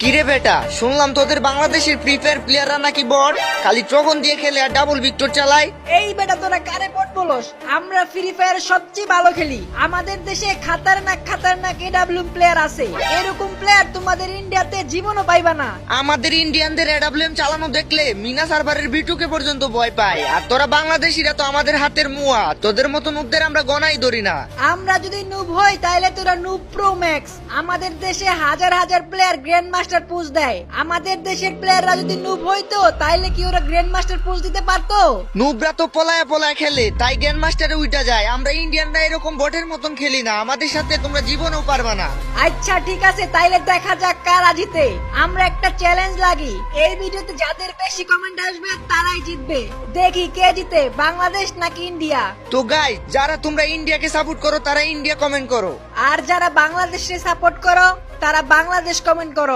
কিরে বেটা, শুনলাম তোদের বাংলাদেশের ফ্রি ফায়ার প্লেয়াররা নাকি বট, খালি ট্রগন দিয়ে খেলে আর ডাবল ভিক্টর চালায়। এই বেটা তোরা কারে পট বলস? আমরা ফ্রি ফায়ার সবচেয়ে ভালো খেলি। আমাদের দেশে খাতারনাক এডাব্লিউ প্লেয়ার আছে। এরকম প্লেয়ার তোমাদের ইন্ডিয়াতে জীবনও পাইবা না। আমাদের ইন্ডিয়ানদের এডাব্লিউএম চালানো দেখলে মিনা সার্ভারের বিটুকে পর্যন্ত ভয় পায়। আর তোরা বাংলাদেশিরা তো আমাদের হাতের মুয়া, তোদের মতো নুবদের আমরা গনাই ধরি না। আমরা যদি নুব হই তাহলে তোরা নুব প্রো ম্যাক্স। আমাদের দেশে হাজার হাজার প্লেয়ার গ্র্যান্ড মাস্টার পুশ দেয়। আমাদের দেশের প্লেয়াররা যদি নুব হইতো তাহলে কি ওরা গ্র্যান্ড মাস্টার পুশ দিতে পারতো? নুবরা তো পলায়া পলায়া খেলে, তাই গ্র্যান্ড মাস্টারে উইটা যায়। আমরা ইন্ডিয়ানরা এরকম বটের মতন খেলি না, আমাদের সাথে তোমরা জীবনেও পারবা না। আচ্ছা ঠিক আছে, তাইলে দেখা যাক কারা জিতে। আমরা একটা চ্যালেঞ্জ লাগি, এই ভিডিওতে যাদের বেশি কমেন্ট আসবে তারাই জিতবে। দেখি কে জিতে, বাংলাদেশ নাকি ইন্ডিয়া। তো গাইস, যারা তোমরা ইন্ডিয়াকে সাপোর্ট করো তারা ইন্ডিয়া কমেন্ট করো, আর যারা বাংলাদেশে সাপোর্ট করো তারা বাংলাদেশ কমেন্ট করো।